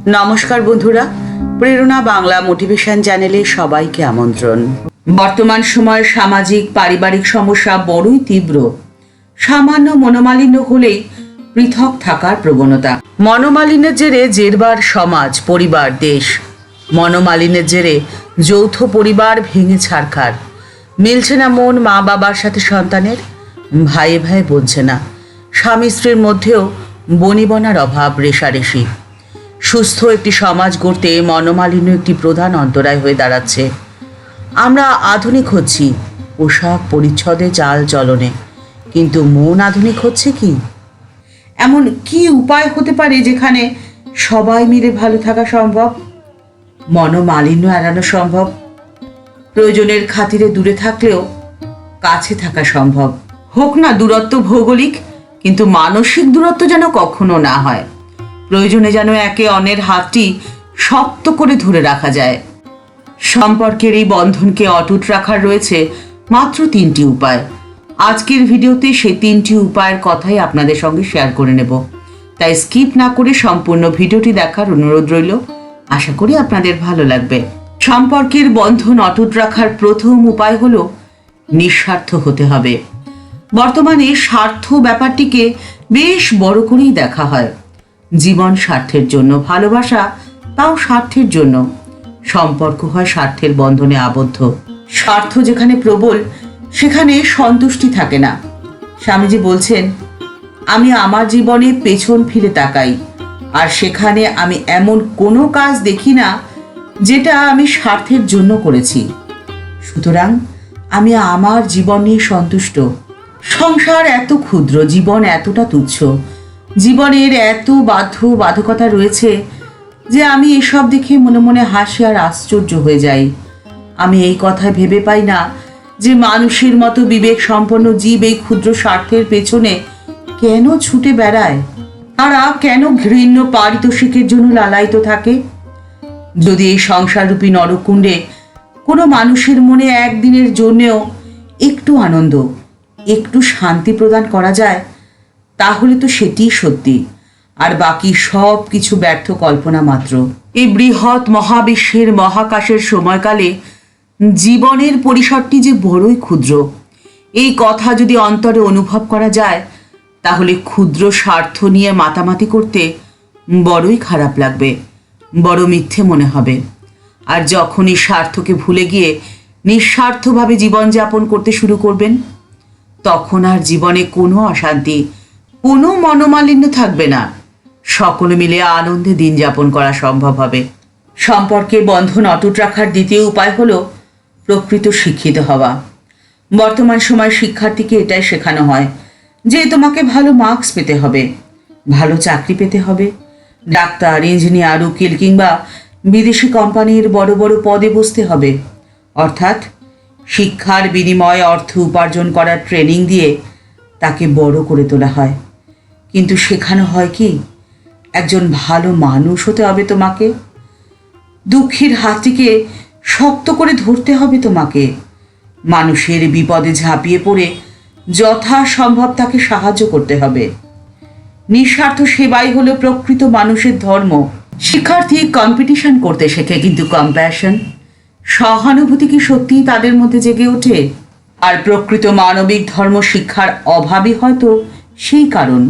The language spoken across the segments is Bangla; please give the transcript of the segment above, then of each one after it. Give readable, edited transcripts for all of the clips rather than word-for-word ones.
নমস্কার বন্ধুরা, প্রেরণা বাংলা মোটিভেশন চ্যানেলে সবাইকে আমন্ত্রণ। বর্তমান সময়ে সামাজিক পারিবারিক সমস্যা বড়ই তীব্র। সামান্য মনোমালিন্য হলেই পৃথক থাকার প্রবণতা। মনোমালিন্যের জেরে জেরবার সমাজ, পরিবার, দেশ। মনোমালিন্যের জেরে যৌথ পরিবার ভেঙে ছারখার। মিলছে না মন মা বাবার সাথে সন্তানের, ভাইয়ে ভাইয়ে বলছে না, স্বামী স্ত্রীর মধ্যেও বনিবনার অভাব, রেষারেষি। সুস্থ একটি সমাজ গড়তে মনোমালিন্য একটি প্রধান অন্তরায় হয়ে দাঁড়াচ্ছে। আমরা আধুনিক হচ্ছি পোশাক পরিচ্ছদে, চাল চলনে, কিন্তু মন আধুনিক হচ্ছে কি? এমন কি উপায় হতে পারে যেখানে সবাই মিলে ভালো থাকা সম্ভব, মনোমালিন্য এড়ানো সম্ভব, প্রয়োজনের খাতিরে দূরে থাকলেও কাছে থাকা সম্ভব? হোক না দূরত্ব ভৌগোলিক, কিন্তু মানসিক দূরত্ব যেন কখনো না হয়। প্রয়োজনে যেন একে অন্যের হাতটি শক্ত করে ধরে রাখা যায়। সম্পর্কের এই বন্ধনকে অটুট রাখার রয়েছে মাত্র 3টি উপায়। আজকের ভিডিওতে সেই 3টি উপায়ের কথাই আপনাদের সঙ্গে শেয়ার করে নেব, তাই স্কিপ না করে সম্পূর্ণ ভিডিওটি দেখার অনুরোধ রইল। আশা করি আপনাদের ভালো লাগবে। সম্পর্কের বন্ধন অটুট রাখার প্রথম উপায় হলো নিঃস্বার্থ হতে হবে। বর্তমানে স্বার্থ ব্যাপারটিকে বেশ বড় করেই দেখা হয়। জীবন স্বার্থের জন্য, ভালোবাসা তাও স্বার্থের জন্য। সম্পর্ক হয় স্বার্থের বন্ধনে আবদ্ধ। স্বার্থ যেখানে প্রবল, সেখানে সন্তুষ্টি থাকে না। স্বামীজি বলছেন, আমি আমার জীবনে পেছন ফিরে তাকাই, আর সেখানে আমি এমন কোনো কাজ দেখি না যেটা আমি স্বার্থের জন্য করেছি। সুতরাং আমি আমার জীবন নিয়ে সন্তুষ্ট। সংসার এত ক্ষুদ্র, জীবন এতটা তুচ্ছ, জীবনের এত বাধ্যবাধকতা রয়েছে যে আমি এসব দেখে মনে মনে হাসি আর আশ্চর্য হয়ে যাই। আমি এই কথায় ভেবে পাই না যে মানুষের মতো বিবেক সম্পন্ন জীব এই ক্ষুদ্র স্বার্থের পেছনে কেন ছুটে বেড়ায়। তারা কেন ঘৃণ্য পারিতোষিকের জন্য লালায়িত থাকে? যদি এই সংসাররূপী নরকুণ্ডে কোনো মানুষের মনে একদিনের জন্যেও একটু আনন্দ, একটু শান্তি প্রদান করা যায়, তাহলে তো সেটিই সত্যি, আর বাকি সব কিছু ব্যর্থ কল্পনা মাত্র। এই বৃহৎ মহাবিশ্বের মহাকাশের সময়কালে জীবনের পরিসরটি যে বড়ই ক্ষুদ্র, এই কথা যদি অন্তরে অনুভব করা যায়, তাহলে ক্ষুদ্র স্বার্থ নিয়ে মাতামাতি করতে বড়ই খারাপ লাগবে, বড় মিথ্যে মনে হবে। আর যখন এই স্বার্থকে ভুলে গিয়ে নিঃস্বার্থভাবে জীবনযাপন করতে শুরু করবেন, তখন আর জীবনে কোনো অশান্তি, কোনো মনোমালিন্য থাকবে না। সকলে মিলে আনন্দে দিন যাপন করা সম্ভব হবে। সম্পর্কে বন্ধন অটুট রাখার দ্বিতীয় উপায় হলো প্রকৃত শিক্ষিত হওয়া। বর্তমান সময় শিক্ষার্থীকে এটাই শেখানো হয় যে তোমাকে ভালো মার্কস পেতে হবে, ভালো চাকরি পেতে হবে, ডাক্তার, ইঞ্জিনিয়ার, উকিল কিংবা বিদেশি কোম্পানির বড় বড় পদে বসতে হবে। অর্থাৎ শিক্ষার বিনিময়ে অর্থ উপার্জন করার ট্রেনিং দিয়ে তাকে বড় করে তোলা হয়। কিন্তু শেখানো হয় কি, একজন ভালো মানুষ হতে হবে তোমাকে। দুঃখীর হাতটিকে শক্ত করে ধরতে হবে তোমাকে। মানুষের বিপদে ঝাঁপিয়ে পড়ে যথাসম্ভব তাকে সাহায্য করতে হবে। নিঃস্বার্থ সেবাই হলো প্রকৃত মানুষের ধর্ম। শিক্ষার্থী কম্পিটিশন করতে শেখে, কিন্তু কম্প্যাশন, সহানুভূতি কি সত্যিই তাদের মধ্যে জেগে ওঠে? আর প্রকৃত মানবিক ধর্ম শিক্ষার অভাবই হয়তো সেই কারণ,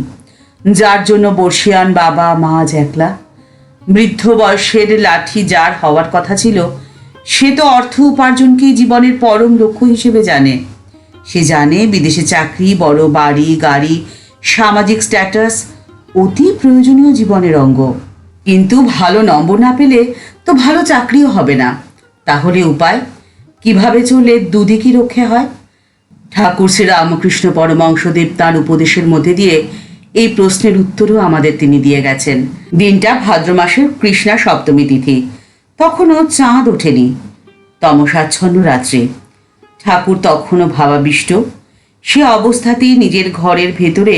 যার জন্য বর্ষিয়ান বাবা মা আজ একলা। বৃদ্ধ বয়সের লাঠি যার হওয়ার কথা ছিল, সে তো অর্থ উপার্জনকেই জীবনের পরম লক্ষ্য হিসেবে জানে। সে জানে বিদেশে চাকরি, বড় বাড়ি, গাড়ি, সামাজিক স্ট্যাটাস অতি প্রয়োজনীয় জীবনের অঙ্গ। কিন্তু ভালো নম্বর না পেলে তো ভালো চাকরিও হবে না। তাহলে উপায়, কিভাবে চললে দুদিকই রক্ষে হয়? ঠাকুর শ্রী রামকৃষ্ণ পরমহংসদেব তাঁর উপদেশের মধ্যে দিয়ে এই প্রশ্নের উত্তরও আমাদের তিনি দিয়ে গেছেন। দিনটা ভাদ্র মাসের কৃষ্ণা সপ্তমী তিথি, তখনও চাঁদ ওঠেনি, তমসাচ্ছন্ন রাত্রি। ঠাকুর তখনও ভাবাবিষ্ট। সে অবস্থাতেই নিজের ঘরের ভেতরে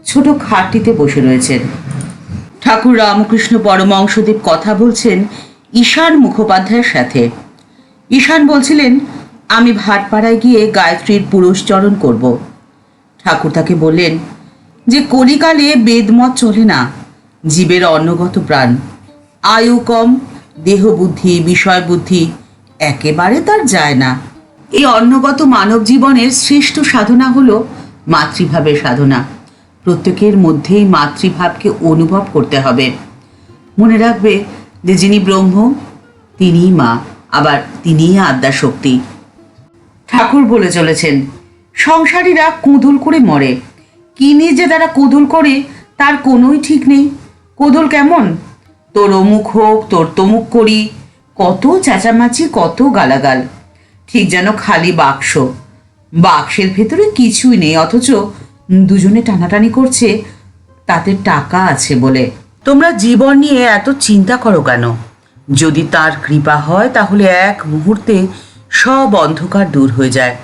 ছোট খাটটিতে বসে রয়েছেন। ঠাকুর রামকৃষ্ণ পরমহংসদেব কথা বলছেন ঈশান মুখোপাধ্যায়ের সাথে। ঈশান বলছিলেন, আমি ভাটপাড়ায় গিয়ে গায়ত্রীর পুরস্চরণ করব। ঠাকুর তাকে বললেন যে কলিকালে বেদমত চলে না, জীবের অন্নগত প্রাণ, আয়ু কম, দেহ বুদ্ধি, বিষয় বুদ্ধি একেবারে তার যায় না। এই অন্নগত মানব জীবনের শ্রেষ্ঠ সাধনা হলো মাতৃভাবের সাধনা। প্রত্যেকের মধ্যেই মাতৃভাবকে অনুভব করতে হবে। মনে রাখবে যে যিনি ব্রহ্ম তিনিই মা, আবার তিনিই আদ্যা শক্তি। ঠাকুর বলে চলেছেন, সংসারীরা কোঁদল করে মরে, কি নিয়ে যে তারা কোঁদল করে তার কোনোই ঠিক নেই। কোঁদল কেমন? তোর অমুক হোক, তোর তমুক করি, কত চেঁচামাচি, কত গালাগাল, ঠিক যেন খালি বাক্স, বাক্সের ভেতরে কিছুই নেই, অথচ দুজনে টানাটানি করছে তাতে টাকা আছে বলে। তোমরা জীবন নিয়ে এত চিন্তা করো কেন? যদি তার কৃপা হয় তাহলে এক মুহূর্তে সব অন্ধকার দূর হয়ে যায়।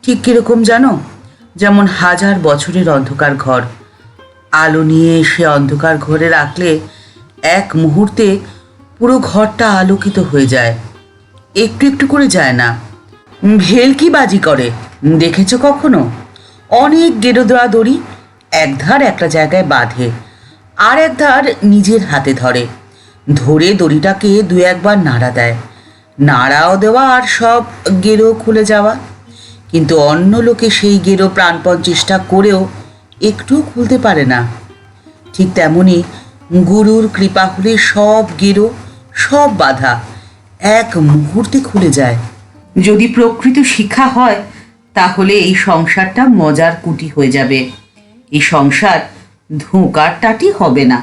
ঠিক কিরকম জানো? যেমন 1000 বছরের অন্ধকার ঘর, আলো নিয়ে এসে অন্ধকার ঘরে রাখলে এক মুহূর্তে পুরো ঘরটা আলোকিত হয়ে যায়, একটু একটু করে যায় না। ভেলকি বাজি করে দেখেছ কখনো? অনেক গেরোদা দড়ি একধার একটা জায়গায় বাঁধে, আর একধার নিজের হাতে ধরে, ধরে দড়িটাকে 2-1 বার নাড়া দেয়, নাড়াও দেওয়া আর সব গেরো খুলে যাওয়া। কিন্তু অন্য লোকে সেই গেরো প্রাণপণ চেষ্টা করেও একটু খুলতে পারে না। ঠিক তেমনি গুরুর কৃপা হলে সব গেরো, সব বাধা এক মুহূর্তে খুলে যায়। যদি প্রকৃত শিক্ষা হয় তাহলে এই সংসারটা মজার কুটি হয়ে যাবে। এই সংসার ধোঁকার টাটি হবে না।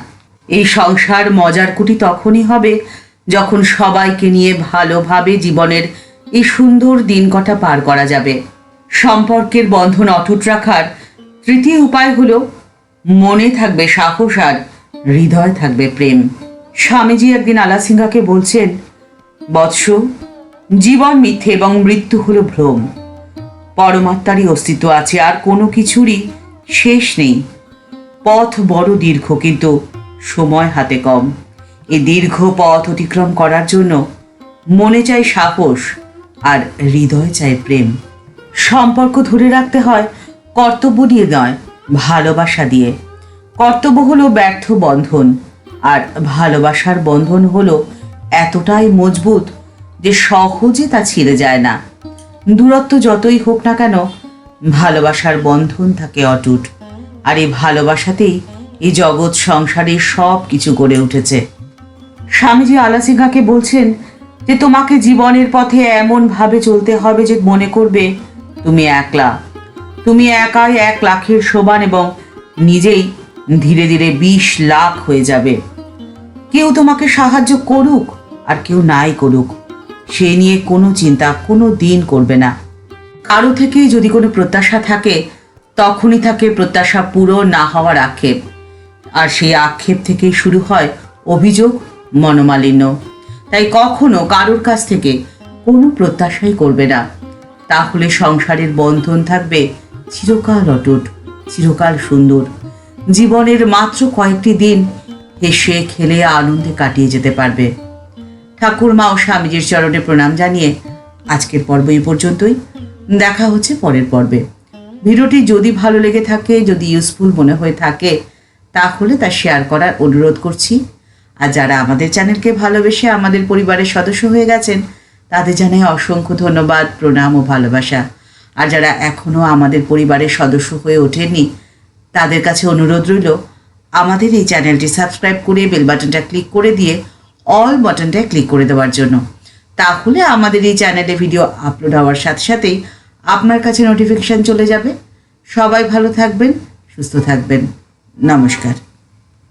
এই সংসার মজার কুটি তখনই হবে যখন সবাইকে নিয়ে ভালোভাবে জীবনের এই সুন্দর দিন কটা পার করা যাবে। সম্পর্কের বন্ধন অটুট রাখার তৃতীয় উপায় হলো মনে থাকবে সাহস আর হৃদয় থাকবে প্রেম। স্বামীজি একদিন আলাসিঙ্গাকে বলছেন, বৎস, জীবন মিথ্যে এবং মৃত্যু হলো ভ্রম। পরমাত্মারই অস্তিত্ব আছে, আর কোনো কিছুরই শেষ নেই। পথ বড় দীর্ঘ, কিন্তু সময় হাতে কম। এই দীর্ঘ পথ অতিক্রম করার জন্য মনে চাই সাহস আর হৃদয় চাই প্রেম। সম্পর্ক ধরে রাখতে হয় কর্তব্য দিয়ে নয়, ভালোবাসা দিয়ে। কর্তব্য হলো ব্যর্থ বন্ধন, আর ভালোবাসার বন্ধন হলো এতটাই মজবুত যে সহজে তা ছিঁড়ে যায় না। দূরত্ব যতই হোক না কেন, ভালোবাসার বন্ধন থাকে অটুট, আর এই ভালোবাসাতেই এই জগৎ সংসারে সব কিছু গড়ে উঠেছে। স্বামীজি আলাসিঙ্গাকে বলছেন যে তোমাকে জীবনের পথে এমনভাবে চলতে হবে যে মনে করবে তুমি একলা, তুমি একাই 1 লাখের সমান, এবং নিজেই ধীরে ধীরে 20 লাখ হয়ে যাবে। কেউ তোমাকে সাহায্য করুক আর কেউ নাই করুক, সে নিয়ে কোনো চিন্তা কোনো দিন করবে না। কারো থেকে যদি কোনো প্রত্যাশা থাকে, তখনই থাকে প্রত্যাশা পূরণ না হওয়ার আক্ষেপ, আর সেই আক্ষেপ থেকেই শুরু হয় অভিযোগ, মনোমালিন্য। তাই কখনো কারোর কাছ থেকে কোনো প্রত্যাশাই করবে না, তাহলে সংসারের বন্ধন থাকবে চিরকাল অটুট, চিরকাল সুন্দর। জীবনের মাত্র কয়েকটি দিন হেসে খেলে আনন্দে কাটিয়ে যেতে পারবে। ঠাকুরমা ও স্বামীজির চরণে প্রণাম জানিয়ে আজকের পর্ব এই পর্যন্তই। দেখা হচ্ছে পরের পর্বে। ভিডিওটি যদি ভালো লেগে থাকে, যদি ইউজফুল মনে হয়ে থাকে, তাহলে তা শেয়ার করার অনুরোধ করছি। আর যারা আমাদের চ্যানেলকে ভালোবেসে আমাদের পরিবারের সদস্য হয়ে গেছেন, তাদের জানাই অসংখ্য ধন্যবাদ, প্রণাম ও ভালোবাসা। আর যারা এখনও আমাদের পরিবারের সদস্য হয়ে ওঠেননি, তাদের কাছে অনুরোধ রইল আমাদের এই চ্যানেলটি সাবস্ক্রাইব করে বেল বাটনটা ক্লিক করে দিয়ে অল বাটনটা ক্লিক করে দেওয়ার জন্য। তাহলে আমাদের এই চ্যানেলে ভিডিও আপলোড হওয়ার সাথে সাথেই আপনার কাছে নোটিফিকেশান চলে যাবে। সবাই ভালো থাকবেন, সুস্থ থাকবেন। নমস্কার।